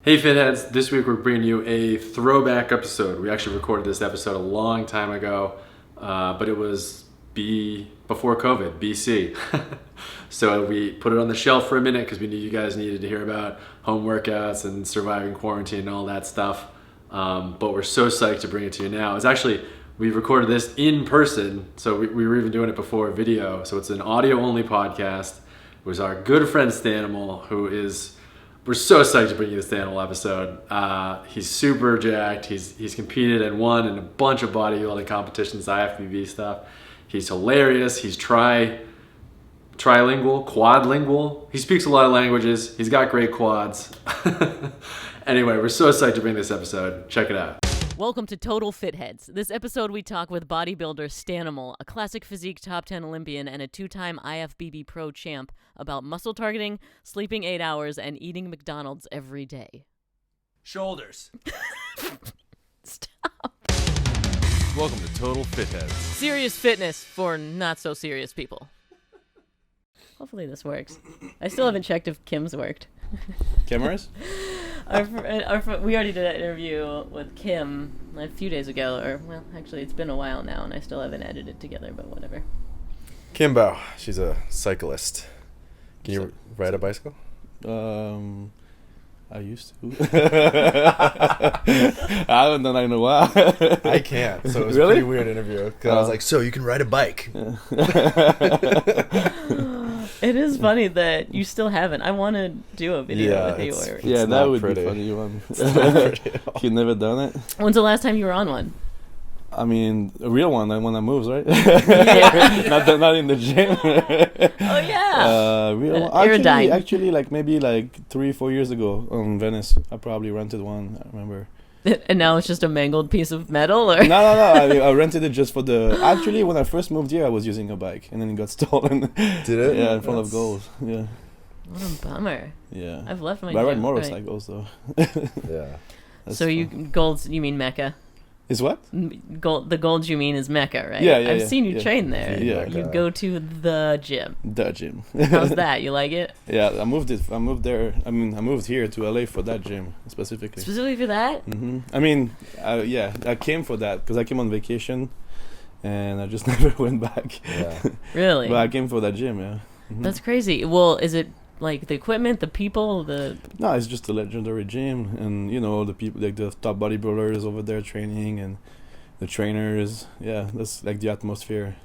Hey Fitheads, this week we're bringing you a throwback episode. We actually recorded this episode a long time ago, but it was before COVID, BC. So we put it on the shelf for a minute because we knew you guys needed to hear about home workouts and surviving quarantine and all that stuff. But we're so psyched to bring it to you now. We recorded this in person, so we were even doing it before video. So it's an audio-only podcast. It was our good friend Stanimal, we're so psyched to bring you this Stanimal episode. He's super jacked. He's competed and won in a bunch of bodybuilding competitions, IFBB stuff. He's hilarious. He's trilingual, quadlingual. He speaks a lot of languages. He's got great quads. Anyway, we're so psyched to bring this episode. Check it out. Welcome to Total Fitheads. This episode we talk with bodybuilder Stanimal, a classic physique top 10 Olympian and a two-time IFBB pro champ, about muscle targeting, sleeping 8 hours, and eating McDonald's every day. Shoulders. Stop. Welcome to Total Fitheads. Serious fitness for not-so-serious people. Hopefully this works. I still haven't checked if Kim's worked. Cameras? We already did an interview with Kim a few days ago, actually it's been a while now, and I still haven't edited it together, but whatever. Kimbo, she's a cyclist. Can you ride a bicycle? I used to. I haven't done that in a while. I can't, so it was Really? a pretty weird interview. Cause I was like, so you can ride a bike. It is funny that you still haven't. I want to do a video with you. Yeah, that not would pretty. be funny one. It's not pretty at all. You've never done it? When's the last time you were on one? I mean, a real one, the one that moves, right? Yeah. not in the gym. Oh, yeah. Real one. Aerodyne. Actually, maybe 3-4 years ago on Venice, I probably rented one. I remember. And now it's just a mangled piece of metal? Or? No. I rented it just for the. Actually, when I first moved here, I was using a bike, and then it got stolen. Did it? Yeah, in front of goals. Yeah. What a bummer. Yeah. I've left my But I ride gym, motorcycles though. Yeah. That's So fun. golds, you mean Mecca? Is what? The golds you mean is Mecca, right? Yeah, I've seen you train there. Yeah. You go to the gym. The gym. How's that? You like it? Yeah, I moved there. I moved here to LA for that gym specifically. Specifically for that? I mean, I came for that because I came on vacation, and I just never went back. Yeah. Really? But I came for that gym. Yeah. That's crazy. Well, is it like the equipment, the people, No, it's just a legendary gym, and the people, like the top bodybuilders over there training, and the trainers. Yeah, that's like the atmosphere.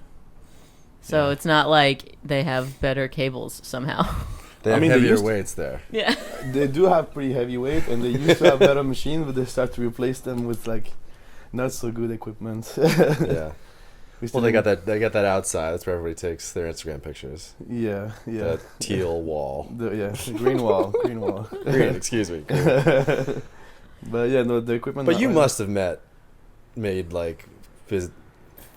So Yeah. it's not like they have better cables somehow. They have they heavier used to- weights there. Yeah. They do have pretty heavy weight, and they used to have better machines, but they start to replace them with not so good equipment. Yeah. Well, they got that outside. That's where everybody takes their Instagram pictures. Yeah. That teal wall. The green wall. Green, excuse me. But yeah, no, the equipment. But you must have made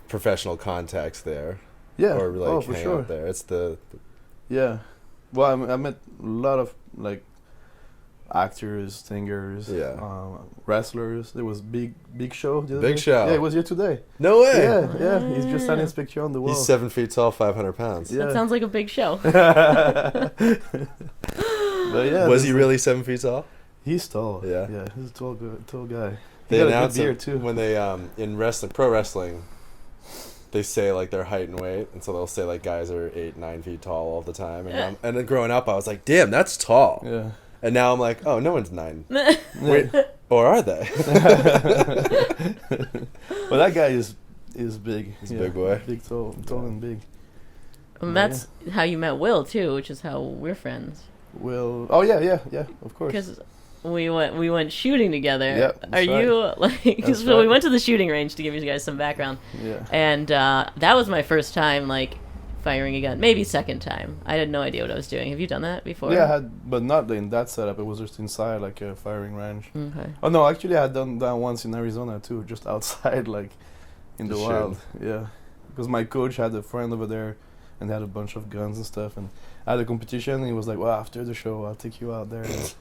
professional contacts there. Yeah. Or for hang sure. out there. It's the Yeah. Well, I met a lot of actors, singers, wrestlers. There was Big Show. The other Big day. Show. Yeah, he was here today. no way. Yeah. He's just signing his picture on the wall. He's 7 feet tall, 500 pounds. Yeah. That sounds like a big show. But yeah, Was he really 7 feet tall? He's tall. Yeah. Yeah, he's a tall guy. They He got a announce good beard it too. when they in pro wrestling. They say their height and weight, and so they'll say guys are 8-9 feet tall all the time. And and then growing up, I was like, damn, that's tall. Yeah. And now I'm like, oh, no one's 9. Wait, or are they? Well, that guy is big. He's a big boy. Big, tall and big. That's how you met Will too, which is how we're friends. Will. Oh yeah, of course. Because we went shooting together. Yep, Are that's you That's so we right. went to the shooting range to give you guys some background. Yeah. And that was my first time firing a gun. Maybe second time. I had no idea what I was doing. Have you done that before? Yeah, I had, but not in that setup. It was just inside, a firing range. Okay. Oh no, actually, I had done that once in Arizona too, just outside, in the Just wild. Yeah, because my coach had a friend over there, and they had a bunch of guns and stuff. And I had a competition, and he was like, "Well, after the show, I'll take you out there. And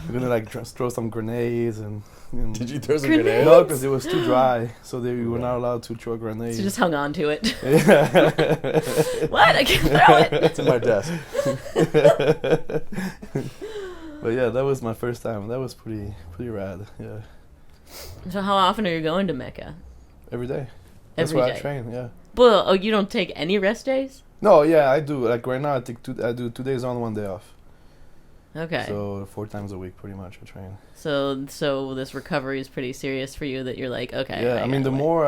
we're gonna throw some grenades and." Did you throw some Grenades? grenades? No, because it was too dry, so we were not allowed to throw grenades. So just hung on to it. Yeah. What? I can throw it. It's in my desk. But yeah, that was my first time. That was pretty rad. Yeah, So how often are you going to Mecca? every day. That's Every where day. I train. Yeah. Well, oh, you don't take any rest days? No, yeah, I do. Like right now, I do 2 days on, 1 day off. Okay. So 4 times a week, pretty much, I train. So this recovery is pretty serious for you. That you're like, okay. Yeah, I mean, the gotta wait. more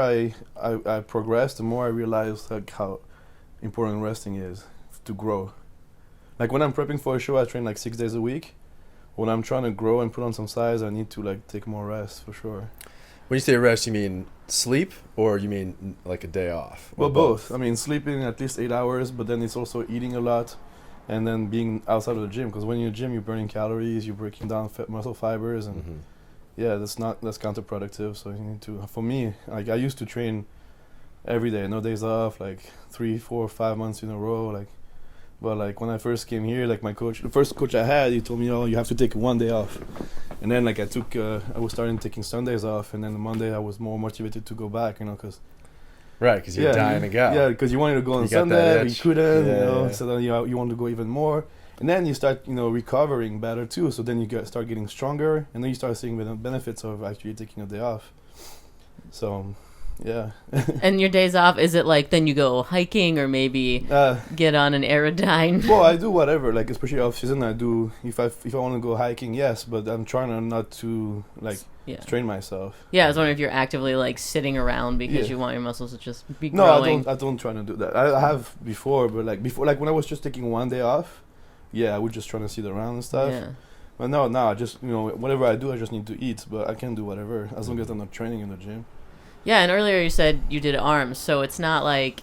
I progress, the more I realize like how important resting is to grow. Like when I'm prepping for a show, I train like 6 days a week. When I'm trying to grow and put on some size, I need to like take more rest for sure. When you say rest, you mean sleep or you mean like a day off? Or Well, both. I mean, sleeping at least 8 hours, but then it's also eating a lot, and then being outside of the gym. Because when you're in the gym, you're burning calories, you're breaking down muscle fibers, and Mhm. yeah, that's counterproductive. So you need to. For me, like I used to train every day, no days off, like 3, 4, 5 months in a row, like. But like when I first came here, like my coach, the first coach I had, he told me, "Oh, you have to take 1 day off." And then like I was starting taking Sundays off, and then the Monday I was more motivated to go back, because. Right, because you're dying to go. Yeah, because you wanted to go on You got that Sunday, but you itch. couldn't, Yeah. So then you want to go even more. And then you start, recovering better too. So then you start getting stronger, and then you start seeing the benefits of actually taking a day off. So, yeah. And your days off, is it like then you go hiking or maybe get on an aerodyne? Well, I do whatever. Like especially off season, I do. If I want to go hiking, yes, but I'm trying to not to like Yeah. strain myself. Yeah, I was wondering if you're actively like sitting around because Yeah. you want your muscles to just be No, growing. I don't try to do that. I have before, but like when I was just taking 1 day off, yeah, I would just try to sit around and stuff. Yeah. But no, I just whatever I do, I just need to eat. But I can do whatever as long as I'm not training in the gym. Yeah, and earlier you said you did arms, so it's not like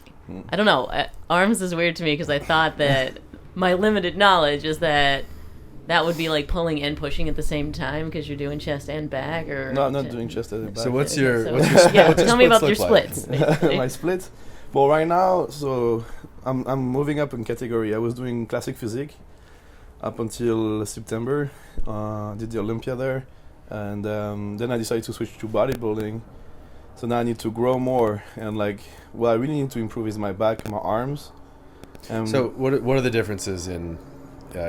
I don't know. Arms is weird to me because I thought that my limited knowledge is that would be like pulling and pushing at the same time because you're doing chest and back, or No, I'm not doing chest at the back. So what's So- your so- what's your yeah? what's your Tell me about splits your look like? splits. Basically. my splits? Well, right now, so I'm moving up in category. I was doing classic physique up until September. Did the Olympia there, and then I decided to switch to bodybuilding. So now I need to grow more, and like what I really need to improve is my back and my arms. So what are the differences in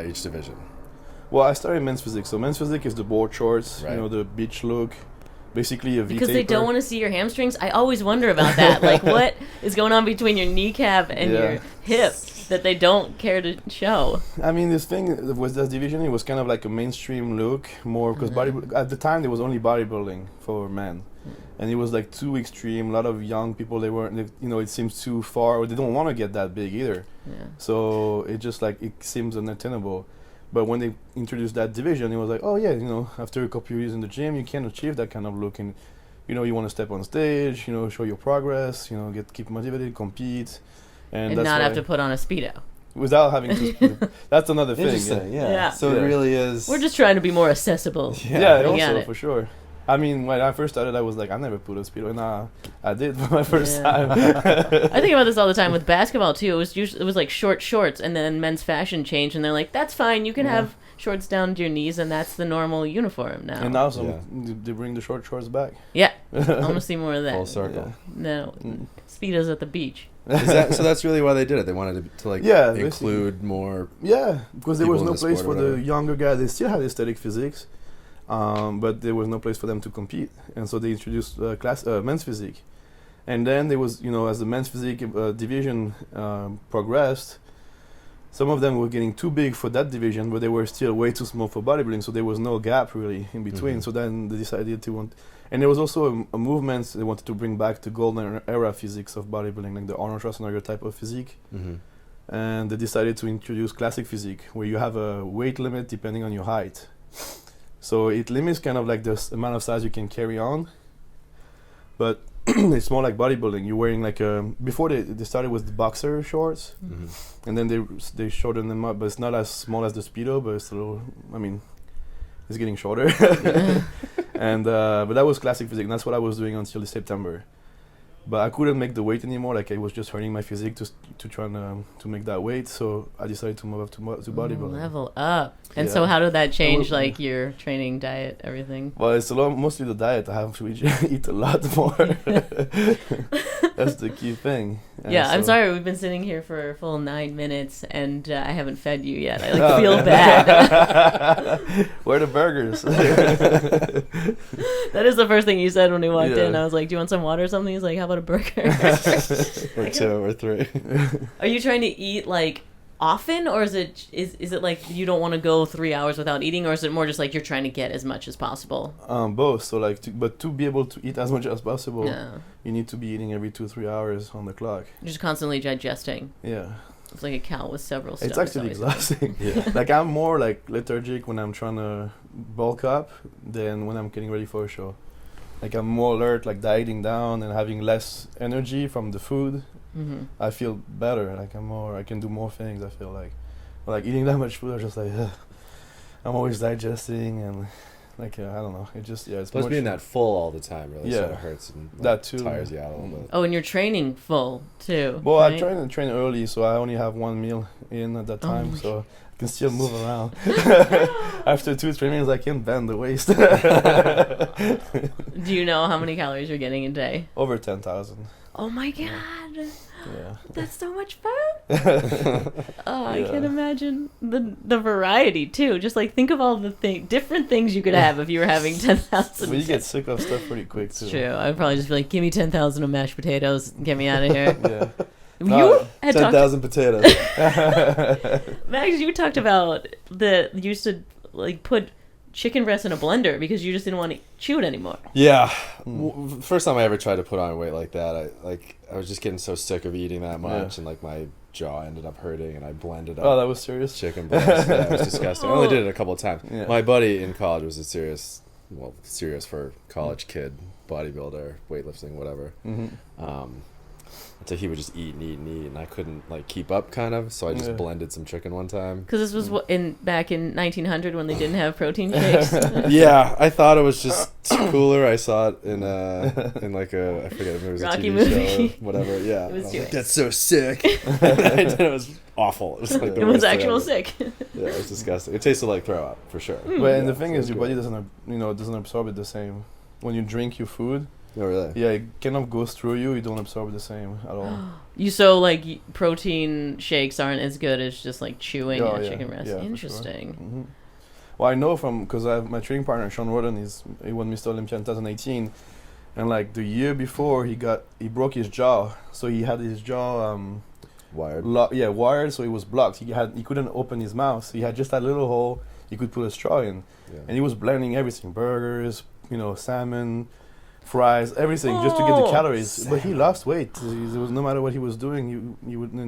each division? Well, I started men's physique. So men's physique is the board shorts, Right. the beach look, basically a V Because they taper. don't want to see your hamstrings. I always wonder about that. Like, what is going on between your kneecap and Yeah. your hip that they don't care to show? I mean, this thing with this division, it was kind of like a mainstream look, more because at the time there was only bodybuilding for men, and it was like too extreme. A lot of young people, it seems too far, or they don't want to get that big either. Yeah. So it just like it seems unattainable. But when they introduced that division, it was like, oh yeah, after a couple of years in the gym, you can achieve that kind of look, and you want to step on stage, show your progress, keep motivated, compete, And that's not have why- to put on a Speedo. without having to. That's another thing. Interesting, yeah. Yeah. So Yeah. it really is. We're just trying to be more accessible. Yeah, I got also it. for sure. I mean, when I first started, I was like, I never put a Speedo. Nah, I did for my first Yeah. time. I think about this all the time with basketball too. It was like short shorts, and then men's fashion changed, and they're like, "That's fine. You can Yeah. have shorts down to your knees, and that's the normal uniform now." And now Yeah. they bring the short shorts back. Yeah, I want to see more of that. Full circle. No, Mm. Speedos at the beach. So that's really why they did it. They wanted to like Yeah, basically. include more. Yeah, because there was People no in the place sport for or the whatever. younger guys. They still had aesthetic physiques, but there was no place for them to compete, and so they introduced men's physique. And then there was, as the men's physique division progressed, some of them were getting too big for that division, but they were still way too small for bodybuilding. So there was no gap really in between. Mhm. So then they decided and there was also a movement they wanted to bring back the golden era physiques of bodybuilding, like the Arnold Schwarzenegger type of physique. Mm-hmm. And they decided to introduce classic physique, where you have a weight limit depending on your height. So it limits kind of like the amount of size you can carry on, but it's more like bodybuilding. You're wearing like before they started with the boxer shorts, Mm-hmm. and then they shortened them up, but it's not as small as the Speedo, but it's a little. I mean, it's getting shorter. And but that was classic physique. And that's what I was doing until September. but I couldn't make the weight anymore. Like it was just hurting my physique to try to make that weight. So I decided to move up to bodybuilding. Level up. And Yeah. so how did that change, Well, like, your training, diet, everything? Well, it's mostly the diet. I have to eat a lot more. That's the key thing. And Yeah, I'm so- sorry. We've been sitting here for a full 9 minutes, and I haven't fed you yet. I like feel bad. Where are the burgers? That is the first thing you said when we walked Yeah. in. I was like, "Do you want some water or something?" He's like, "How about a burger?" Or 2 or 3. Are you trying to eat like often, or is it like you don't want to go 3 hours without eating, or is it more just like you're trying to get as much as possible? Both. So like, but to be able to eat as much as possible, Yeah, you need to be eating every 2-3 hours on the clock. you're just constantly digesting. Yeah, It's like a cow with several stomachs. it's actually always. exhausting. Yeah. Like I'm more like lethargic when I'm trying to bulk up than when I'm getting ready for a show. Like I'm more alert, like dieting down and having less energy from the food. Mm-hmm. I feel better. Like I can do more things. I feel like eating that much food. I'm just like, I'm always digesting and like I don't know. It just it's Plus much- being that full all the time really sort Yeah. of hurts and like, That too. tires you out a little bit. Oh, and you're training full too. Well, right? I try to train early, so I only have one meal in at that time, my so I can still move around. After 2-3 meals, I can bend the waist. Do you know how many calories you're getting a day? Over 10,000. Oh my god, Yeah. that's so much fun! Oh, I Yeah. can't imagine the variety too. Just like think of all the different things you could have if you were having 10,000. But you get sick of stuff pretty quick It's too. true. I'd probably just be like, "Give me 10,000 of mashed potatoes. Get me out of here." Yeah. You No, had talked, 10,000 potatoes. Max. You talked about you used to like put chicken breast in a blender because you just didn't want to chew it anymore. Yeah. Mm. First time I ever tried to put on weight like that, I was just getting so sick of eating that much, and like my jaw ended up hurting, and I blended up Oh, that was serious. chicken breast. Yeah, it was disgusting. I only did it a couple of times. Yeah. My buddy in college was a serious for college kid, bodybuilder, weightlifting, whatever. Mm-hmm. So he would just eat, and I couldn't like keep up, kind of. So I just Yeah. blended some chicken one time. Because this was back in 1900 when they didn't have protein shakes. Yeah, I thought it was just cooler. I saw it in like I forget if it was Rocky a TV movie. show or whatever. Yeah, It was I too- like, that's so sick. It was awful. It was, like, the It was worst thing actual ever. sick. Yeah, it was disgusting. It tasted like throw up for sure. But and Yeah, the thing so is, it your was body good. doesn't absorb it the same. When you drink your food, Oh, really? yeah, it kind of goes through you. You don't absorb it the same at all. Protein shakes aren't as good as just like chewing Oh, a yeah. chicken breast. Yeah, for sure. Interesting. Hmm. Well, I know because I have my training partner Sean Roden. He won Mr. Olympia in 2018, and like the year before he broke his jaw, so he had his jaw Wired. wired, so it was blocked. He couldn't open his mouth. So he had just that little hole he could put a straw in, Yeah. and he was blending everything: burgers, salmon, fries, everything, just to get the Oh. calories. But he lost weight. It was no matter what he was doing,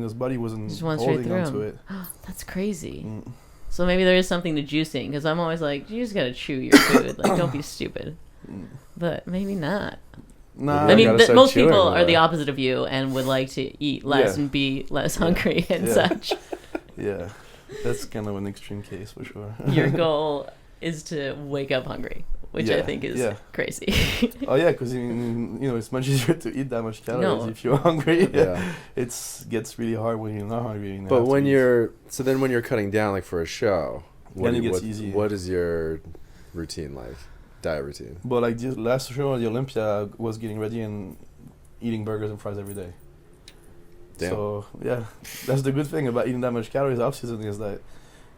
his body wasn't Just went straight holding through onto him. it. That's crazy. Mm. So maybe there is something to juicing because I'm always like, you just gotta chew your food. Like, don't be stupid. But maybe not. Nah, I I mean, gotta start most chewing people are the more. opposite of you and would like to eat less Yeah. and be less hungry and Yeah. such. yeah, that's kind of an extreme case for sure. Your goal is to wake up hungry, which I Yeah, think is yeah. crazy. Oh yeah, because it's much easier to eat that much calories No. if you're hungry. Yeah. It gets really hard when you're not hungry. And you But have to when eat. when you're cutting down like for a show, Then it gets easier. What is your routine like? Diet routine? But like this last show at the Olympia, I was getting ready and eating burgers and fries every day. Damn. So yeah, that's the good thing about eating that much calories off season is that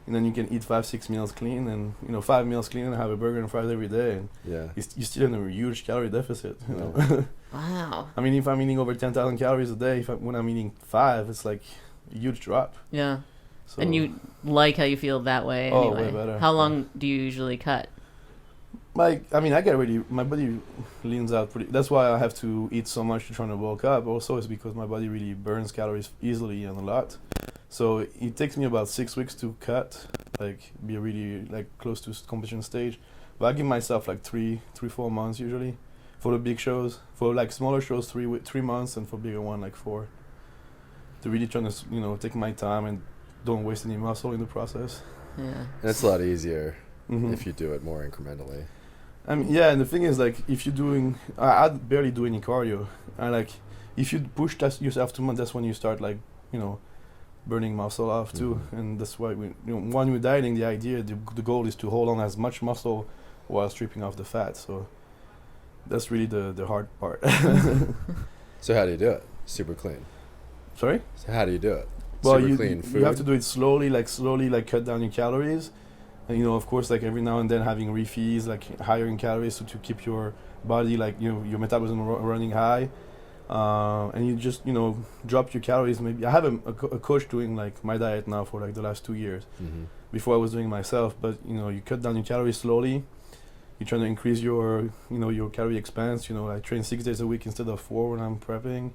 you can eat 5-6 meals clean and 5 meals clean and have a burger and fries every day and Yeah. you're still in a huge calorie deficit. know? Wow. I mean, if I'm eating over 10,000 calories a day, when I'm eating 5, it's like a huge drop. Yeah. So And you like how you feel that way Oh, anyway. way better. How long do you usually cut? I get ready. My body leans out pretty. That's why I have to eat so much to try to bulk up. Also, it's because my body really burns calories easily and a lot. So it takes me about 6 weeks to cut, like be really like close to competition stage. But I give myself like 3-4 months usually for the big shows. For like smaller shows, 3 months, and for bigger one like 4. To really try to take my time and don't waste any muscle in the process. Yeah. And it's a lot easier Mhm. if you do it more incrementally. I mean, yeah, and the thing is, like, if you're doing, I barely do any cardio. And like, if you push yourself too much, that's when you start like, burning muscle off too. And that's why when you're dieting, the idea, the goal is to hold on as much muscle while stripping off the fat. So that's really the hard part. So how do you do it? Super clean. Sorry? So how do you do it? Well, Super clean food? you have to do it slowly, like cut down your calories. And of course, like every now and then having refeeds, like higher in calories, so to keep your body, like your metabolism running high. And you just drop your calories. Maybe I have a coach doing like my diet now for like the last 2 years. Before I was doing it myself, but you cut down your calories slowly. You're trying to increase your your calorie expense. I train 6 days a week instead of 4 when I'm prepping,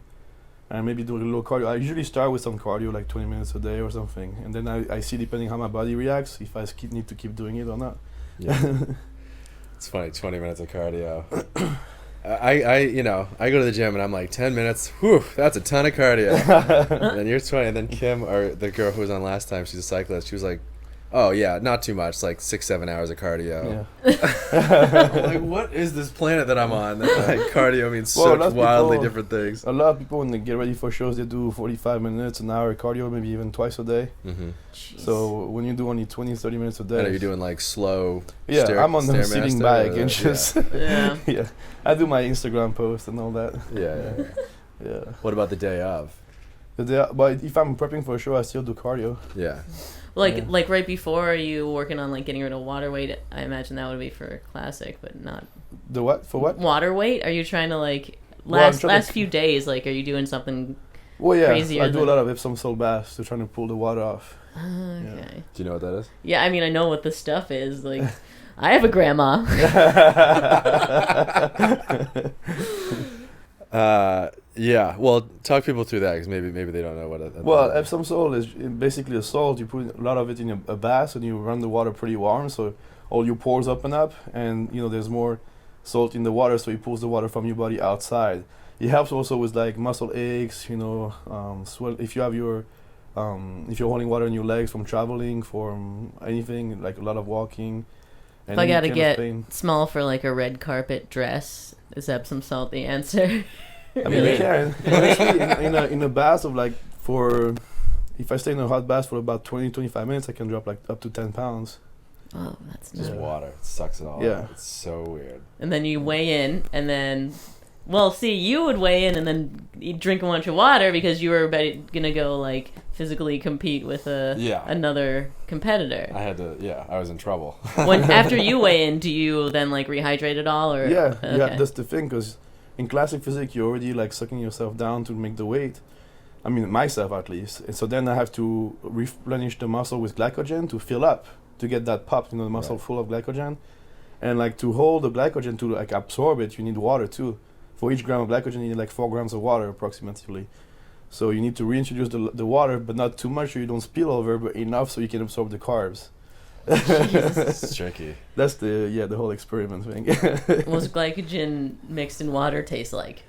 and maybe do a little cardio. I usually start with some cardio, like 20 minutes a day or something, and then I see, depending how my body reacts, if I need to keep doing it or not. Yeah. It's funny, 20 minutes of cardio. I go to the gym and I'm like 10 minutes. Whew, that's a ton of cardio. And then you're 20, and then Kim, or the girl who was on last time, she's a cyclist. She was like, "Oh yeah, not too much, like 6-7 hours of cardio." Yeah. I'm like, what is this planet that I'm on? Like, cardio means such wildly different things. A lot of people, when they get ready for shows, they do 45 minutes, an hour cardio, maybe even twice a day. So when you do only 20-30 minutes a day, and are you doing like slow? Yeah, I'm on the sitting bike and just Yeah. yeah. I do my Instagram post and all that. Yeah. What about the day of? But if I'm prepping for a show, I still do cardio. Yeah. Like right before, are you working on like getting rid of water weight? I imagine that would be for classic, but not The what? For what? water weight. Are you trying to like Well, last few days? Like, are you doing something? Well, yeah, crazier I do a lot of Epsom salt baths to try to pull the water off. Okay. Do you know what that is? Yeah, I mean, I know what the stuff is. Like, I have a grandma. Yeah. Well, talk people through that, because maybe they don't know what it. Well, Epsom salt is basically a salt. You put a lot of it in a bath, and you run the water pretty warm, so all your pores open up, and there's more salt in the water, so it pulls the water from your body outside. It helps also with like muscle aches, swell. If you have if you're holding water in your legs from traveling, from anything, like a lot of walking. If I gotta get small for like a red carpet dress, is Epsom salt the answer? I mean, you can. Honestly, in a bath of like if I stay in a hot bath for about 20-25 minutes, I can drop like up to 10 pounds. Oh, that's just nice. water. It sucks it all Yeah. out. It's so weird. And then you weigh in, and then, well, see, you would weigh in and then you drink a bunch of water because you were gonna go like physically compete with another competitor. I had to. Yeah, I was in trouble. After you weigh in, do you then like rehydrate at all, or Yeah, okay. yeah. That's the thing, because in classic physique, you're already like sucking yourself down to make the weight. I mean, myself at least. And so then I have to replenish the muscle with glycogen to fill up, to get that pop, the muscle full of glycogen. And like to hold the glycogen, to like absorb it, you need water too. For each gram of glycogen, you need like 4 grams of water approximately. So you need to reintroduce the water, but not too much so you don't spill over, but enough so you can absorb the carbs. It's tricky. That's the whole experiment thing. What's glycogen mixed in water taste like?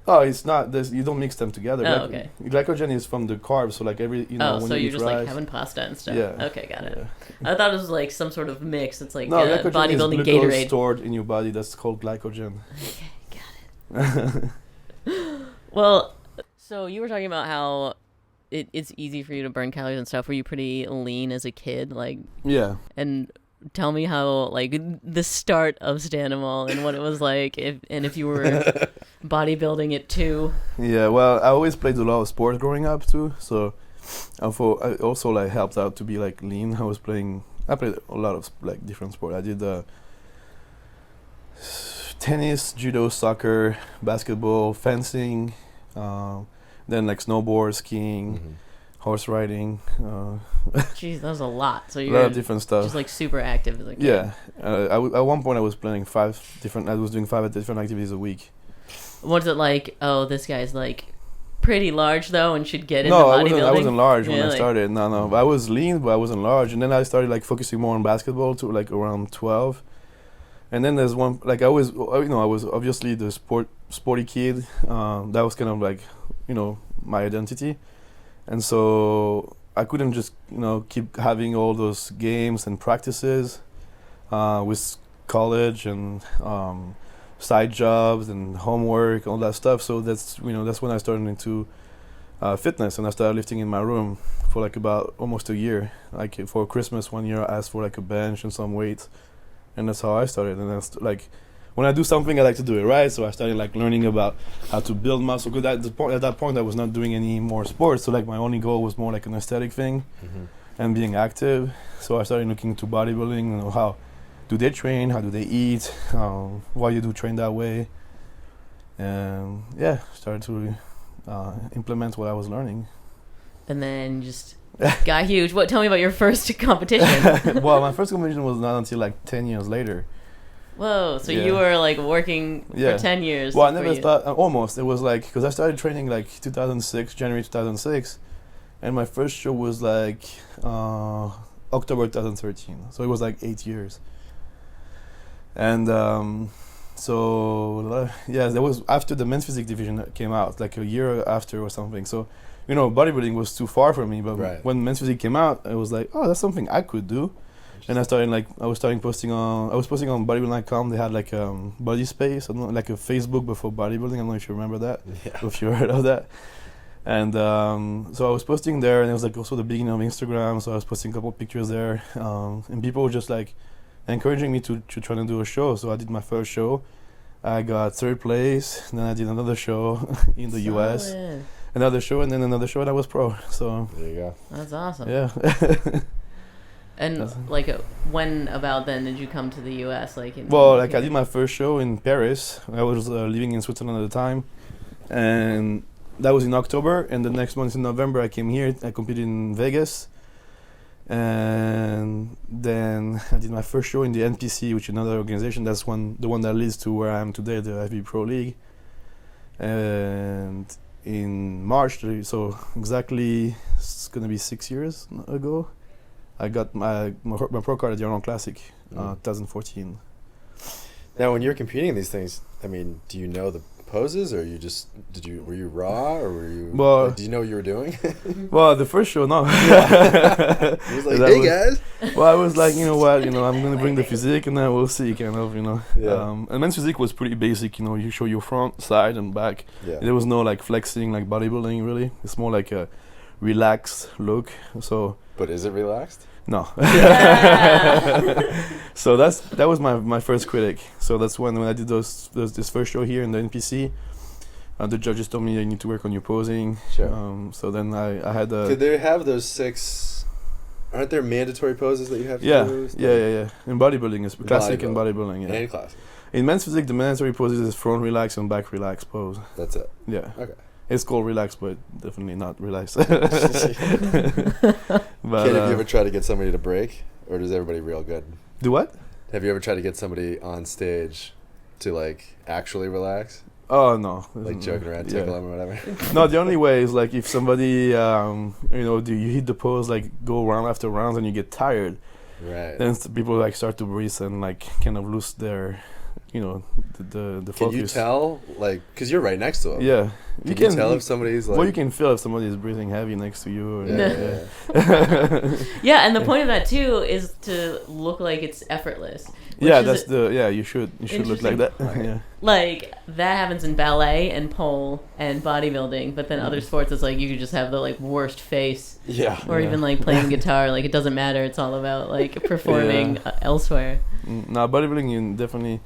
Oh, it's not. You don't mix them together. Oh, okay. Glycogen is from the carbs, so like when so you you're eat just rice, like having pasta and stuff. Yeah. Okay, got it. Yeah. I thought it was like some sort of mix. It's like No, glycogen bodybuilding is glucose Gatorade. stored in your body. That's called glycogen. Okay, got it. Well, so you were talking about how it's easy for you to burn calories and stuff. Were you pretty lean as a kid? Like, Yeah. and tell me how, like, the start of Stanimal and what it was like, if you were bodybuilding it too. Yeah. Well, I always played a lot of sports growing up too, so I also like helped out to be like lean. I played a lot of like different sports. I did tennis, judo, soccer, basketball, fencing, then like snowboard, skiing, horse riding. Jeez, that was a lot. So A you're lot of different stuff. just like super active as a kid. Yeah. At one point I was playing 5 different. I was doing 5 different activities a week. What's it like? Oh, this guy's like pretty large though and should get into No, bodybuilding. I wasn't large when Yeah, I like- started. No. I was lean, but I wasn't large. And then I started like focusing more on basketball to like around 12. And then there's one, like I was obviously the sporty kid. That was kind of like, my identity. And so I couldn't just, keep having all those games and practices with college and side jobs and homework, all that stuff. So that's when I started into fitness, and I started lifting in my room for like about almost a year. Like for Christmas one year, I asked for like a bench and some weights, and that's how I started. And that's like when I do something, I like to do it right. So I started like learning about how to build muscle. Because at that point, I was not doing any more sports. So like my only goal was more like an aesthetic thing, and being active. So I started looking into bodybuilding. How do they train? How do they eat? Why you do train that way? And started to implement what I was learning. And then just got huge. Tell me about your first competition. Well, my first competition was not until like 10 years later. Whoa, so you were like working for 10 years. Well, I never thought, almost. It was like, because I started training like January 2006, and my first show was like October 2013. So it was like 8 years. And there was after the men's physique division came out, like a year after or something. So, bodybuilding was too far for me. But when men's physique came out, I was like, oh, that's something I could do. And I was posting on bodybuilding.com. They had like Body Space, like a Facebook before bodybuilding. I don't know if you remember that, if you heard of that. And so I was posting there, and it was like also the beginning of Instagram. So I was posting a couple of pictures there, and people were just like encouraging me to try to do a show. So I did my first show. I got 3rd place. And then I did another show in the US, another show, and then another show, and I was pro. So there you go. That's awesome. Yeah. And like, when about then did you come to the U.S.? I did my first show in Paris. I was living in Switzerland at the time, and that was in October. And the next month in November, I came here. I competed in Vegas, and then I did my first show in the NPC, which is another organization. That's the one that leads to where I am today, the IFBB Pro League. And in March, so exactly, it's gonna be 6 years ago, I got my pro card at the Arnold Classic, 2014. Now, when you're competing in these things, I mean, do you know the poses, or were you raw, or were you? Well, do you know what you were doing? Well, the first show, no. He was like, "Hey guys." Well, I was like, I'm gonna bring the physique, and then we'll see, kind of, Yeah. And men's physique was pretty basic, you show your front, side, and back. Yeah. There was no like flexing like bodybuilding, really. It's more like a relaxed look. So. But is it relaxed? No. So that was my first critic. So that's when I did this first show here in the NPC. The judges told me I need to work on your posing. Sure. So then I had a. Did they have those 6? Aren't there mandatory poses that you have to do? Yeah. In bodybuilding, it's classic in bodybuilding. Yeah. And classic. In men's physique, the mandatory poses is front relax and back relax pose. That's it. Yeah. Okay. It's called relax, but definitely not relax. But, Ken, have you ever tried to get somebody to break, or does everybody real good? Do what? Have you ever tried to get somebody on stage to like actually relax? Oh no! Like joking around, tickle them or whatever. No, the only way is like if somebody, you hit the pose, like go round after round, and you get tired. Right. Then people like start to breathe and like kind of lose their, the focus. Can you tell, like, because you're right next to them? Yeah. You can tell if somebody's like. Well, you can feel if somebody is breathing heavy next to you. Or Yeah, and the point of that too is to look like it's effortless. Yeah, you should look like that. Yeah. Like that happens in ballet and pole and bodybuilding, but then other sports it's like you could just have the like worst face. Yeah. Or even like playing guitar, like it doesn't matter. It's all about like performing elsewhere. Now bodybuilding, you definitely,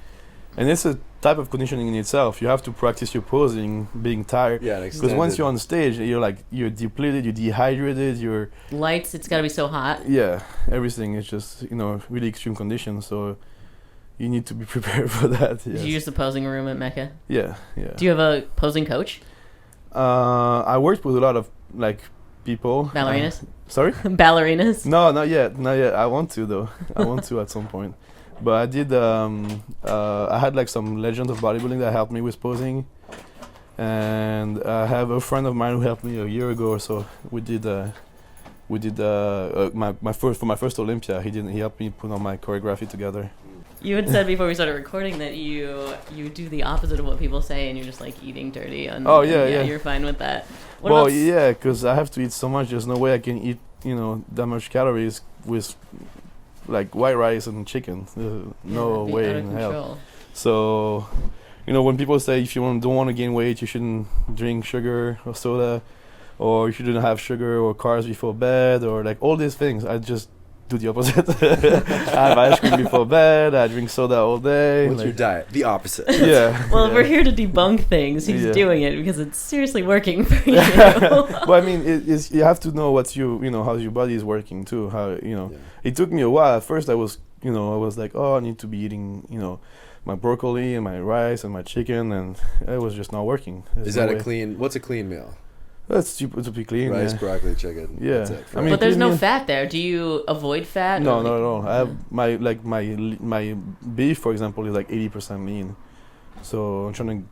and it's a type of conditioning in itself. You have to practice your posing, being tired. Yeah, because once you're on stage, you're depleted, you're dehydrated, you're lights. It's got to be so hot. Yeah, everything is just really extreme conditions. So you need to be prepared for that. Yes. Did you use the posing room at Mecca? Yeah. Do you have a posing coach? I worked with a lot of like people. Ballerinas? Sorry? Ballerinas? No, not yet. I want to though. I want to at some point. But I did. I had like some legends of bodybuilding that helped me with posing, and I have a friend of mine who helped me a year ago or so. We did my first Olympia. He helped me put on my choreography together. You had said before we started recording that you do the opposite of what people say, and you're just like eating dirty. And you're fine with that. Because I have to eat so much. There's no way I can eat that much calories with like white rice and chicken. No that'd be way out of in hell. control. So, when people say if you don't want to gain weight, you shouldn't drink sugar or soda, or you shouldn't have sugar or carbs before bed, or like all these things, I just do the opposite. I have ice cream before bed. I drink soda all day. What's your diet? The opposite. Yeah. Well, yeah. if we're here to debunk things, he's Yeah. doing it because it's seriously working for you. Well, I mean, you have to know what how your body is working too. Yeah. It took me a while. At first, I was like, oh, I need to be eating, my broccoli and my rice and my chicken, and it was just not working. Is that a clean? What's a clean meal? That's super to be clean. Rice, yeah. broccoli, chicken. Yeah. That's it. I mean, But there's clean no meal- fat there. Do you avoid fat? No, or not like- at all. I have my beef, for example, is like 80% lean. So I'm trying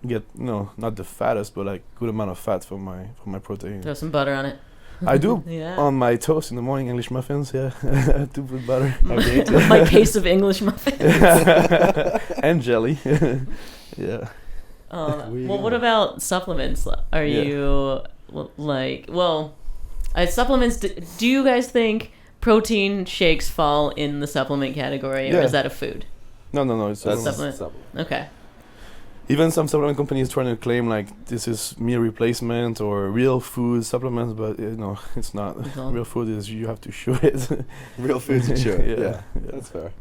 to get not the fattest, but like good amount of fat for my protein. Throw some butter on it. I do Yeah. on my toast in the morning, English muffins. Yeah, I do put butter. My case of English muffins. And jelly. Yeah. Well, what about supplements? Are Yeah. you supplements? Do you guys think protein shakes fall in the supplement category, or Yeah. is that a food? No. It's That's Supplement. Okay. even some supplement companies trying to claim like this is meal replacement or real food supplements, but it's not. It's all- Real food is you have to show it. Real foods and sugar. Yeah. That's fair.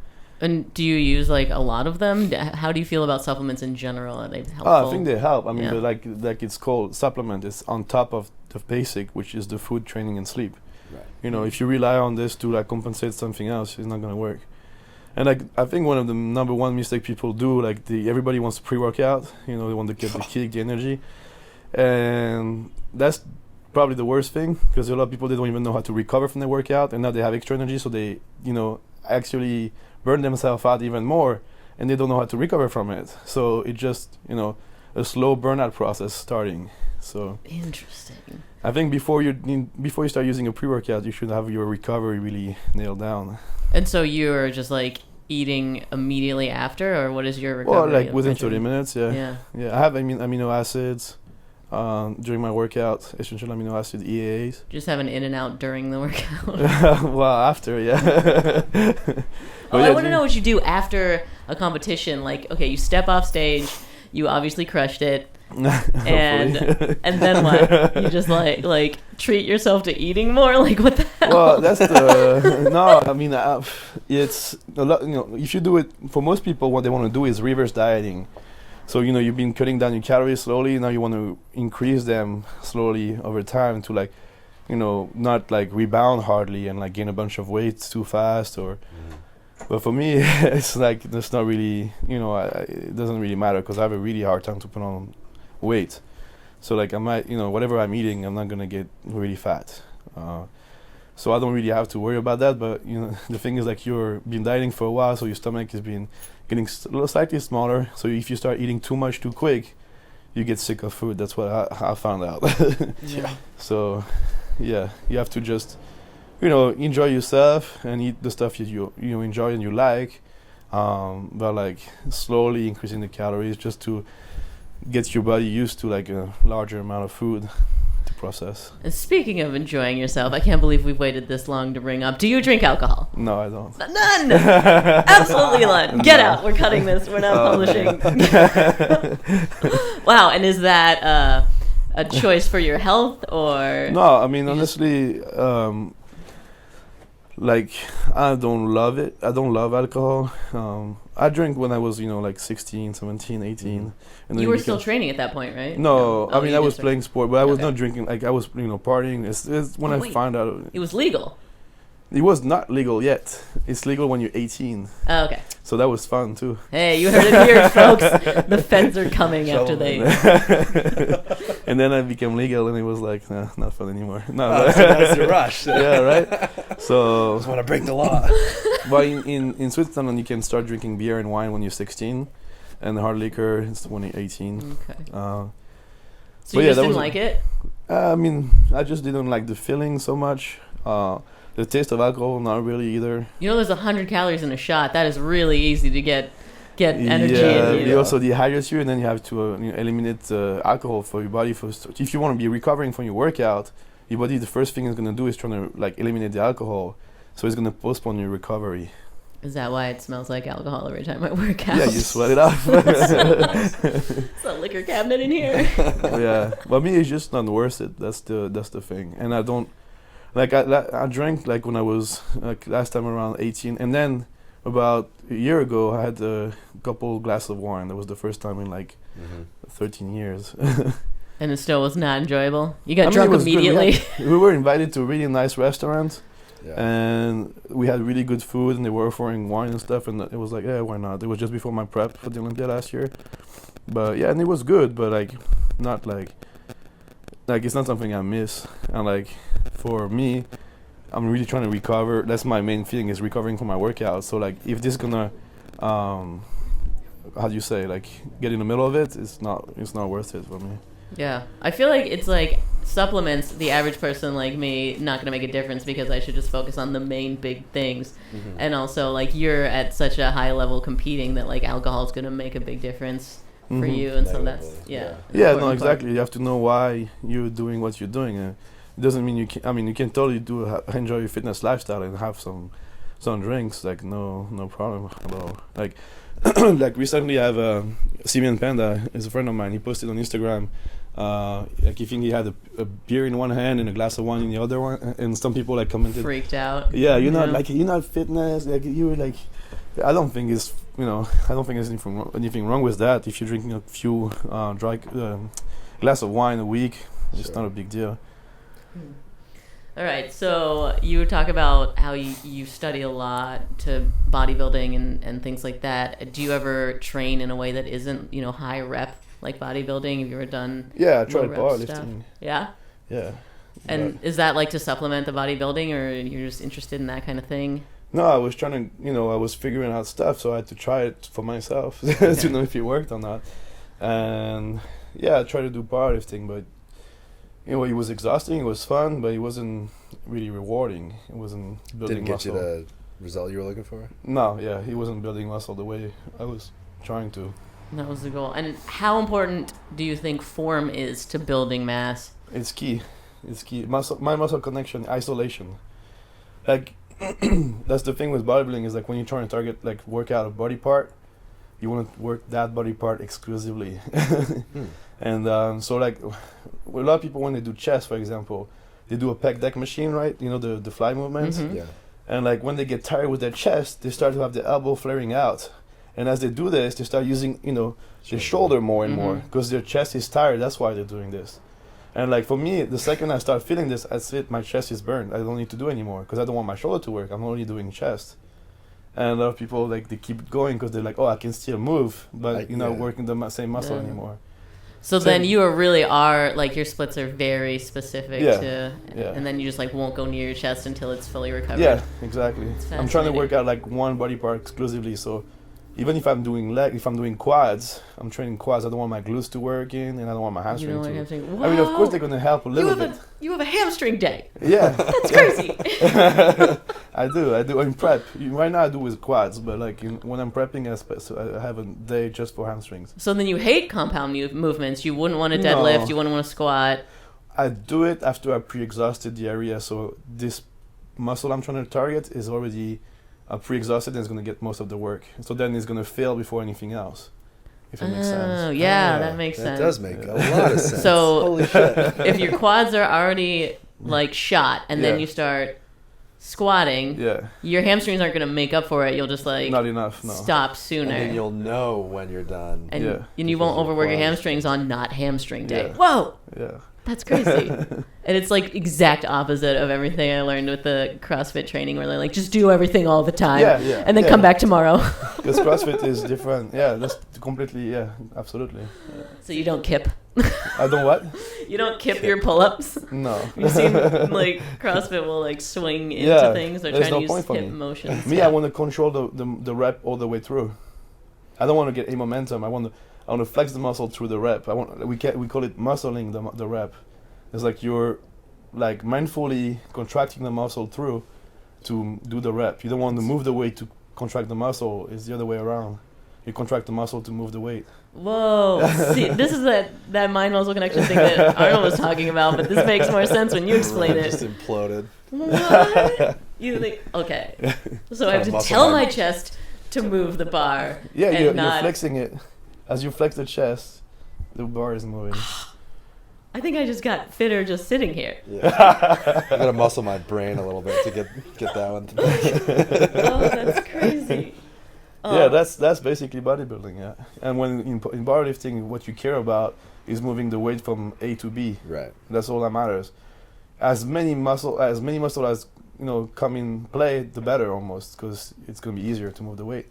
And do you use like a lot of them? How do you feel about supplements in general? Are they helpful? I think they help. I mean, Yeah. but like it's called supplement. It's on top of the basic, which is the food, training, and sleep. Right. If you rely on this to like compensate something else, it's not gonna work. And like I think one of the number one mistake people do, like everybody wants pre-workout. They want to get the kick, the energy, and that's probably the worst thing because a lot of people they don't even know how to recover from their workout, and now they have extra energy, so they actually burn themselves out even more, and they don't know how to recover from it. So it just a slow burnout process starting. So Interesting. I think before you start using a pre-workout, you should have your recovery really nailed down. And so you're just like eating immediately after, or what is your recovery? Well, like within 30 regimen? minutes, yeah. Yeah. I have amino acids during my workout, essential amino acid EAAs. Just have an in and out during the workout. Well, after, yeah. I want to know what you do after a competition. Like, okay, you step off stage, you obviously crushed it, and then what? You just like treat yourself to eating more? Like, what the hell? Well, that's the no. I mean, it's a lot. If you do it for most people, what they want to do is reverse dieting. So you've been cutting down your calories slowly. Now you want to increase them slowly over time to like, not like rebound hardly and like gain a bunch of weight too fast or. But for me, it's like that's not really, it doesn't really matter because I have a really hard time to put on weight. So like I might, whatever I'm eating, I'm not gonna get really fat. So I don't really have to worry about that. But the thing is like you're been dieting for a while, so your stomach has been getting slightly smaller. So if you start eating too much too quick, you get sick of food. That's what I found out. Yeah. So yeah, you have to just enjoy yourself and eat the stuff you enjoy and you like, but like slowly increasing the calories just to get your body used to like a larger amount of food to process. And speaking of enjoying yourself, I can't believe we've waited this long to bring up. Do you drink alcohol? No, I don't. None. Absolutely none. Get out. We're cutting this. We're not publishing. Wow. And is that a choice for your health or? No, I mean honestly, like I don't love it. I don't love alcohol. I drank when I was like 16, 17, 18. And then You were became- still training at that point, right? No, I Oh, mean you I was just- playing sport, but I was Okay. not drinking. Like I was partying. It's when Oh, I wait. found out It was legal. it was not legal yet. It's legal when you're 18. Oh, okay. So that was fun too. Hey, you heard it here, folks. The feds are coming after they. And then I became legal, and it was like, nah, not fun anymore. No, Oh, so that's the rush. yeah, right. So, Just want to break the law. but in Switzerland, you can start drinking beer and wine when you're 16, and hard liquor is when you're 18. Okay. Uh, So but you yeah, just that didn't was- like it? I mean, I just didn't like the feeling so much. The taste of alcohol, not really either. You know, there's 100 calories in a shot. That is really easy to get energy Yeah, in it you. also dehydrates you, and then you have to eliminate alcohol for your body first. If you want to be recovering from your workout, your body the first thing it's gonna do is trying to like eliminate the alcohol. so it's gonna postpone your recovery. Is that why it smells like alcohol every time I work out? Yeah, you sweat it off. It's a liquor cabinet in here. Yeah, but me, it's just not worth it. That's the thing. And I don't like I drank like when I was like last time around 18, and then about a year ago I had a couple glasses of wine. That was the first time in like 13 years. And it still was not enjoyable. You got I mean, drunk it was good. immediately. We were invited to a really nice restaurant. Yeah. And we had really good food, and they were offering wine and stuff, and it was like, yeah, why not? It was just before my prep for the Olympia last year, but yeah, and it was good, but like, not like it's not something I miss. And like, for me, I'm really trying to recover. That's my main thing, is recovering from my workout. So like, if this is gonna, how do you say, like, get in the middle of it, it's not worth it for me. Yeah, I feel like it's like supplements, the average person like me, not gonna make a difference, because I should just focus on the main big things. And also like, you're at such a high level competing that like alcohol is gonna make a big difference for you, and so that's no, important exactly part. You have to know why you're doing what you're doing. It doesn't mean you can, I mean, you can totally enjoy your fitness lifestyle and have some drinks, like no problem at all. Like like recently I have Simeon Panda is a friend of mine. He posted on Instagram like he think he had a beer in one hand and a glass of wine in the other one, and some people like commented, Freaked out. yeah, you're not fitness, like you were like, I don't think there's anything wrong with that. If you're drinking a few glass of wine a week, it's not a big deal. All right, so you talk about how you study a lot to bodybuilding and things like that. Do you ever train in a way that isn't, high rep, like bodybuilding? Have you ever done Yeah, I tried low rep stuff? powerlifting. Yeah? Yeah. And is that like to supplement the bodybuilding, or you're just interested in that kind of thing? No, I was trying to, I was figuring out stuff, so I had to try it for myself to know if it worked or not. And yeah, I tried to do powerlifting, but it was exhausting. It was fun, but it wasn't really rewarding. It wasn't building muscle. Didn't get you the result you were looking for? No, yeah, he wasn't building muscle the way I was trying to. That was the goal. And how important do you think form is to building mass? It's key. It's key. My muscle connection, isolation. Like, that's the thing with bodybuilding, is like when you're trying to target, like, work out a body part, you want to work that body part exclusively. And so like, a lot of people, when they do chest, for example, they do a pec deck machine, right? The fly movements. Mm-hmm. Yeah. And like when they get tired with their chest, they start to have the elbow flaring out. And as they do this, they start using, their shoulder more and more, because their chest is tired. That's why they're doing this. And like for me, the second I start feeling this, that's it. My chest is burned. I don't need to do anymore, because I don't want my shoulder to work. I'm only doing chest. And a lot of people, like, they keep going because they're like, oh, I can still move, but you're not working the same muscle anymore. So then you really are, like, your splits are very specific to, Yeah. and then you just, like, won't go near your chest until it's fully recovered. Yeah, exactly. I'm trying to fascinating. work out, like, one body part exclusively. So even if I'm doing if I'm doing quads, I'm training quads. I don't want my glutes to work in, and I don't want my hamstring You don't to. want hamstring. I mean, of course, Wow. they're going to help a little bit. You have a hamstring day. Yeah. That's crazy. I do. In prep. Right now I do with quads, but like when I'm prepping, I have a day just for hamstrings. So then you hate compound movements. You wouldn't want to deadlift. No. You wouldn't want to squat. I do it after I pre-exhausted the area, so this muscle I'm trying to target is already pre-exhausted and it's going to get most of the work. So then it's going to fail before anything else, if it makes Oh, sense. yeah, that makes sense. That does make a lot of sense. So Holy shit. if your quads are already, like, shot, and then Yeah. you start squatting, Yeah, your hamstrings aren't going to make up for it. You'll just, like, not enough, no. stop And sooner. then you'll know when you're done. And Yeah. you Because won't of overwork your quads. hamstrings on not hamstring day. Yeah. Whoa! Yeah. That's crazy. And it's like exact opposite of everything I learned with the CrossFit training, where they're like, just do everything all the time. Yeah. And then come back tomorrow. Because CrossFit is different. Yeah, that's completely, absolutely. So you don't kip. I don't what? You don't kip your pull-ups. No. You've seen, like, CrossFit will, like, swing into things. They're there's trying no to point use for hip me. motions. Me, I want to control the rep all the way through. I don't want to get any momentum. I want to flex the muscle through the rep. We call it muscling the rep. It's like you're like mindfully contracting the muscle through to do the rep. You don't want to move the weight to contract the muscle. It's the other way around. You contract the muscle to move the weight. Whoa. See, this is that mind-muscle connection thing that Arnold was talking about, but this makes more sense when you explain Just it. imploded. What? You think, okay. So I have to muscle tell man. my chest to move the bar. Yeah, and you're not, flexing it. As you flex the chest, the bar is moving. I think I just got fitter just sitting here. Yeah. I gotta muscle my brain a little bit to get that one. Oh, that's crazy. Yeah, that's basically bodybuilding. Yeah, and when in powerlifting, what you care about is moving the weight from A to B. Right. That's all that matters. As many muscle as come in play, the better almost, because it's gonna be easier to move the weight.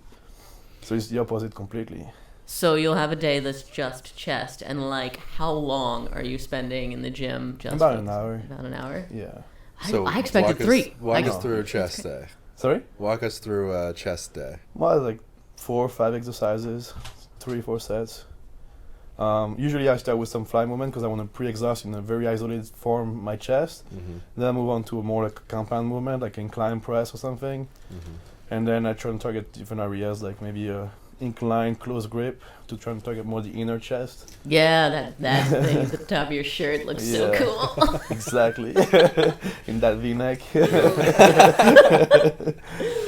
So it's the opposite completely. So you'll have a day that's just chest, and like, how long are you spending in the gym? Just About with- an hour. About an hour. Yeah. I expected walk us- 3. Walk I- us through a chest day. Sorry. Walk us through a chest day. Well, like 4 or 5 exercises, 3-4 sets. Usually I start with some fly movement because I want to pre-exhaust in a very isolated form my chest. Mm-hmm. Then I move on to a more like compound movement, like incline press or something. Mm-hmm. And then I try to target different areas, like maybe a incline close grip to try and target more the inner chest. Yeah, that thing at the top of your shirt looks so Yeah. cool. Exactly. In that V-neck.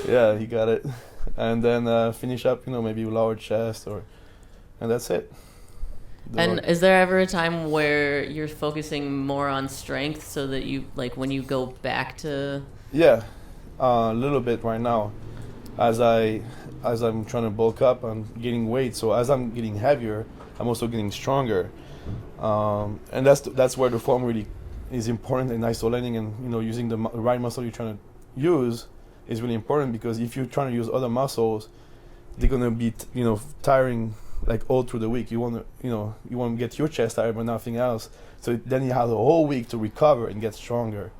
Yeah, you got it. And then finish up, maybe lower chest and that's it. And is there ever a time where you're focusing more on strength so that you, like, when you go back to... Yeah, a little bit right now. As I'm trying to bulk up, I'm gaining weight. So as I'm getting heavier, I'm also getting stronger. And that's where the form really is important in isolating and using the right muscle you're trying to use is really important, because if you're trying to use other muscles, they're gonna be tiring like all through the week. You want to get your chest tired but nothing else. So then you have the whole week to recover and get stronger.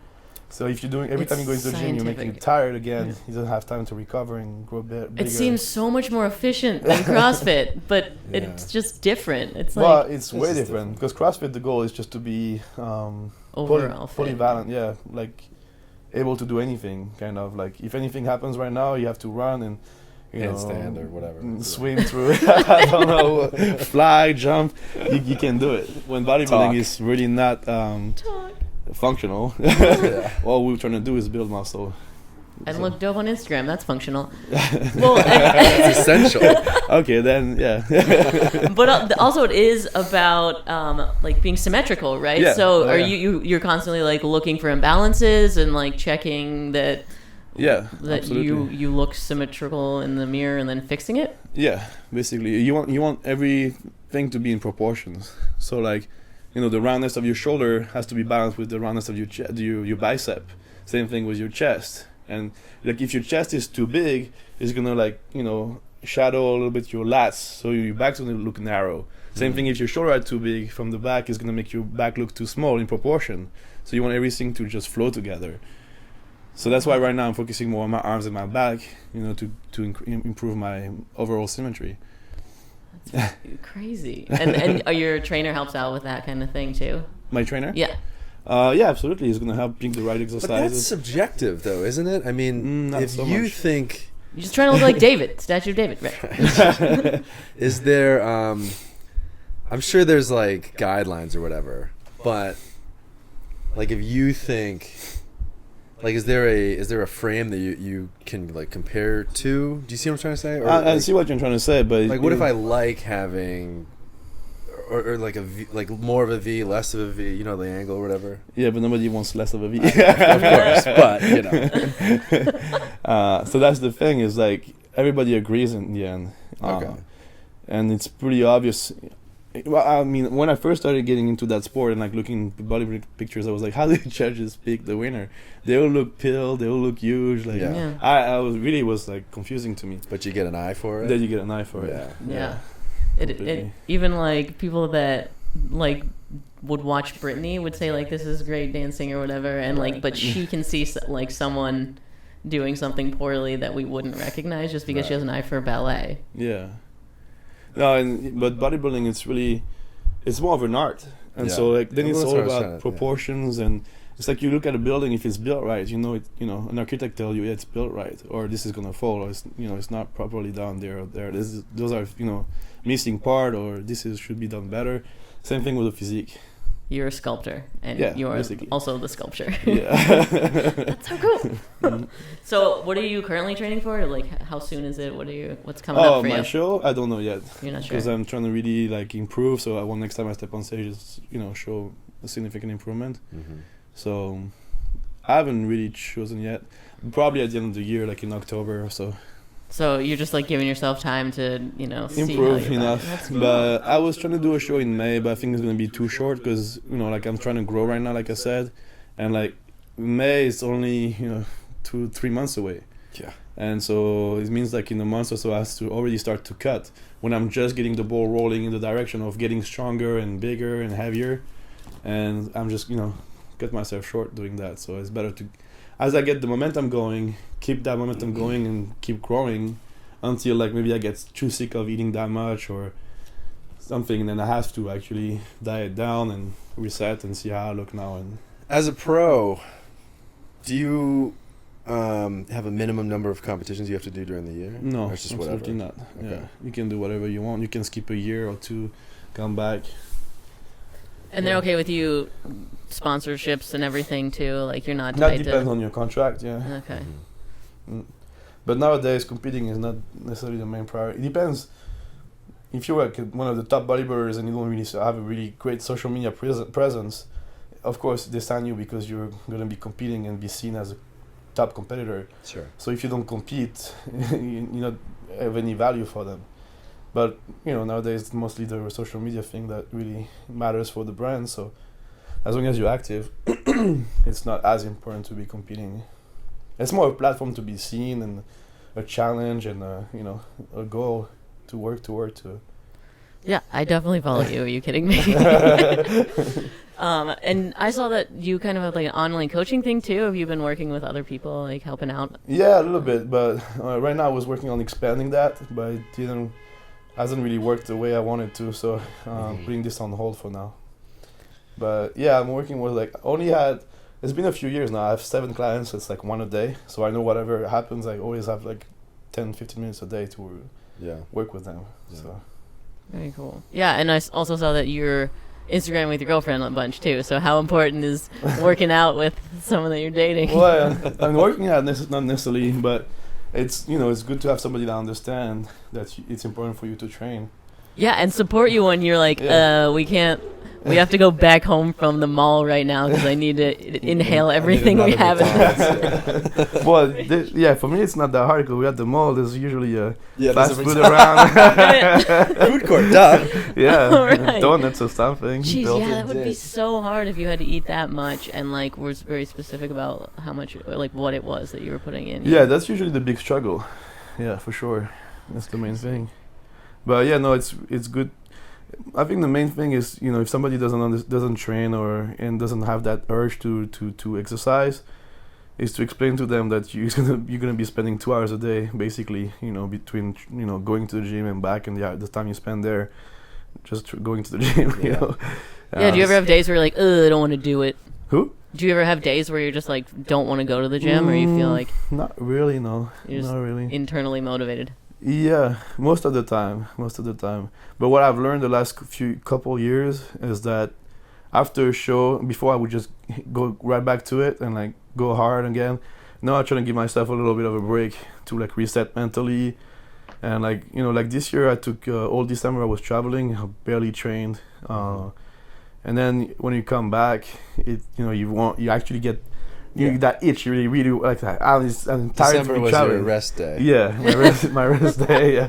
So if you're doing every time you go into the gym, you're making you tired again. Yeah. You don't have time to recover and grow bigger. It seems so much more efficient than CrossFit, but Yeah. it's just different. It's Well, like it's way different because CrossFit, the goal is just to be overall fit. polyvalent. Yeah, like able to do anything. Kind of like if anything happens right now, you have to run and Handstand or whatever. swim through it. I don't know, fly, jump. You can do it. When bodybuilding Talk. is really not Talk. functional, Yeah. all we're trying to do is build muscle. And So- look dope on Instagram. That's functional. Well, It's essential. Okay, then yeah. but also it is about like being symmetrical, right? Yeah. So Oh, are yeah. you're constantly like looking for imbalances and like checking that Yeah, that absolutely. you look symmetrical in the mirror and then fixing it. Yeah, basically, you want everything to be in proportions. So like, the roundness of your shoulder has to be balanced with the roundness of your bicep. Same thing with your chest. And like if your chest is too big, it's gonna shadow a little bit your lats, so your back's gonna look narrow. Same thing if your shoulder are too big from the back, is gonna make your back look too small in proportion. So you want everything to just flow together. So that's why right now I'm focusing more on my arms and my back, to improve my overall symmetry. Crazy. And your trainer helps out with that kind of thing too. My trainer? Yeah. Yeah, absolutely. He's gonna help pick the right But that's exercises. subjective, though, isn't it? I mean, Not if so you much. think, You're just trying to look like David, Statue of David, right? is there? I'm sure there's like guidelines or whatever, but like if you think, like, is there a frame that you can like compare to? Do you see what I'm trying to say? Or, I like, see what you're trying to say, but like, what if I like having, or like a V, like more of a V, less of a V, the angle or whatever. Yeah, but nobody wants less of a V. Of course, but So that's the thing, is like everybody agrees in the end. Okay. And it's pretty obvious. Well, I mean, when I first started getting into that sport and like looking at bodybuilding pictures, I was like, how do judges pick the winner? They all look pill, they all look huge. Like, Yeah. I was like confusing to me. But you get an eye for it. Then you get an eye for it. Yeah. Yeah. Completely. It even like people that like would watch Britney would say like this is great dancing or whatever, and like but she can see like someone doing something poorly that we wouldn't recognize just because she has an eye for ballet. Yeah. No, but bodybuilding, it's more of an art, and Yeah. so like then Well, it's that's all what I was trying about to- proportions, and it's like you look at a building, if it's built right, an architect tell you, yeah, it's built right, or this is gonna fall, or it's not properly done there or there. Those are missing part, or should be done better. Same thing with the physique. You're a sculptor, and Yeah, you're basically. also the sculpture. Yeah. That's so cool. So, what are you currently training for? Like, how soon is it? What's coming up for my you? show? I don't know yet. You're not sure. Because I'm trying to really like improve. So I want next time I step on stage is show a significant improvement. Mm-hmm. So I haven't really chosen yet. Probably at the end of the year, like in October or so. So you're just like giving yourself time to, see Improve how enough. That's cool. But I was trying to do a show in May, but I think it's gonna be too short because like I'm trying to grow right now, like I said, and like May is only 2-3 months away. Yeah. And so it means like in a month or so I have to already start to cut when I'm just getting the ball rolling in the direction of getting stronger and bigger and heavier, and I'm just cut myself short doing that. So it's better to, as I get the momentum going, keep that momentum going and keep growing until like maybe I get too sick of eating that much or something, and then I have to actually diet down and reset and see how I look now. And As a pro, do you have a minimum number of competitions you have to do during the year? no, Or it's just absolutely whatever? not. Okay. Yeah, you can do whatever you want. You can skip a year or two, come back. And they're okay with you sponsorships and everything too. Like you're not That tied depends to. on your contract. Yeah. Okay. But nowadays, competing is not necessarily the main priority. It depends. If you're like one of the top bodybuilders and you don't really have a really great social media presence, of course they sign you because you're going to be competing and be seen as a top competitor. Sure. So if you don't compete, you don't have any value for them. But nowadays it's mostly the social media thing that really matters for the brand. So as long as you're active, it's not as important to be competing. It's more a platform to be seen and a challenge and a goal to work toward to. Yeah, I definitely follow you. Are you kidding me? And I saw that you kind of have like an online coaching thing too. Have you been working with other people, like helping out? Yeah, a little bit, but right now I was working on expanding that, but it hasn't really worked the way I wanted to, so putting this on hold for now. But yeah, I'm working with it's been a few years now. I have 7 clients. It's like 1 a day, so I know whatever happens, I always have like 10-15 minutes a day to work with them. Yeah. So Very cool. Yeah, and I also saw that you're Instagram with your girlfriend a bunch too. So how important is working out with someone that you're dating? well, I'm working out not necessarily, but it's it's good to have somebody that understand that it's important for you to train. Yeah, and support you when you're like, we have to go back home from the mall right now because I need to inhale everything we have in this. Well, for me it's not that hard because we're at the mall. There's usually a fast there's food around. food court, duh. Yeah, Right. donuts or something. Jeez, Built yeah, in. that would be so hard if you had to eat that much and like was very specific about how much, like what it was that you were putting in. Yeah, that's usually the big struggle. Yeah, for sure. That's the main thing. But yeah, no, it's good. I think the main thing is if somebody doesn't train and doesn't have that urge to exercise, is to explain to them that you're gonna be spending 2 hours a day basically between going to the gym and back, and the time you spend there just going to the gym. Yeah. Do you ever have days where you're like, ugh, I don't want to do it? Who? Do you ever have days where you're just like don't want to go to the gym, or you feel like Not really, no. you're just Not really. internally motivated? Yeah, most of the time. But what I've learned the last couple years is that after a show, before I would just go right back to it and like go hard again. Now I try to give myself a little bit of a break to like reset mentally, and like this year I took all December I was traveling, I barely trained, and then when you come back, you actually get. That itch, you really like that. I'm tired December to be was traveling. your rest day. Yeah, my rest day. Yeah.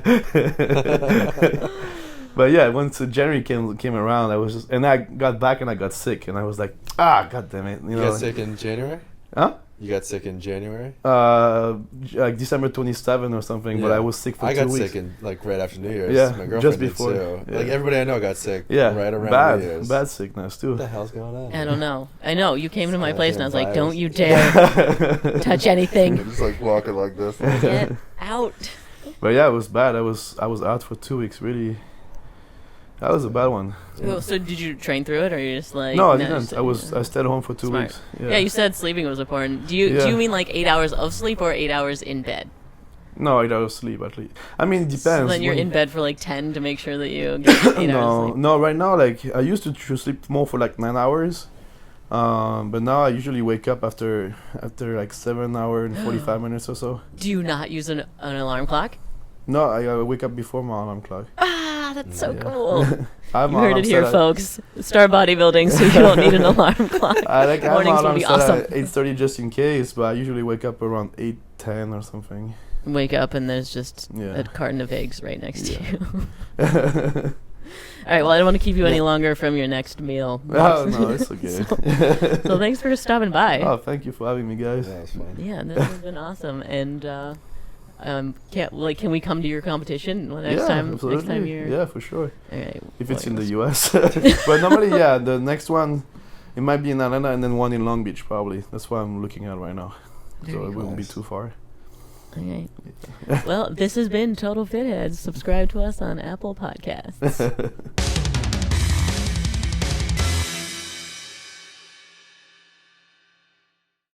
But yeah, once January came around, I got back and I got sick, and I was like, god damn it, You got sick in January? Huh? You got sick in January? Like December 27 or something. Yeah. But I was sick for 2 weeks. I got sick in right after New Year's. Yeah, My girlfriend just before. did too. Yeah. Like everybody I know got sick. Yeah, right around New Year's. bad sickness too. What the hell's going on? I don't know. I know you came to my It's place and I was like, virus. don't you dare touch anything. Just like walking like this. Get out. But yeah, it was bad. I was out for 2 weeks. Really, that was a bad one. So did you train through it, or you just like? No, I just- didn't. I stayed home for 2 Smart. weeks. Yeah, you said sleeping was important. Do you mean like 8 hours of sleep or 8 hours in bed? No, I gotta sleep at least. I mean, it So depends. then you're when- in bed for like 10 to make sure that you get 8 hours no, of sleep. no. Right now, like I used to sleep more for like 9 hours, but now I usually wake up after like 7 hour and 45 minutes or so. Do you not use an alarm clock? No, I wake up before my alarm clock. Ah, that's so Yeah. cool. I have You my heard alarm it here, set at- folks. Start bodybuilding so you don't need an alarm clock. I have my Mornings will alarm be set awesome. at 8:30 just in case, but I usually wake up around 8:10 or something. Wake up and there's just Yeah. a carton of eggs right next to Yeah. you. All right, well, I don't want to keep you any longer from your next meal. Oh, no, it's okay. So thanks for stopping by. Oh, thank you for having me, guys. Yeah, it's fun. Yeah, this has been awesome. And can we come to your competition next Yeah, time? absolutely. Next time you're. Yeah, for sure. All right. If it's well, in the US. But normally, yeah, the next one, it might be in Atlanta and then one in Long Beach, probably. That's what I'm looking at right now. Very So it cool. wouldn't be Nice. too far. All right. Well, this has been Total Fitheads. Subscribe to us on Apple Podcasts.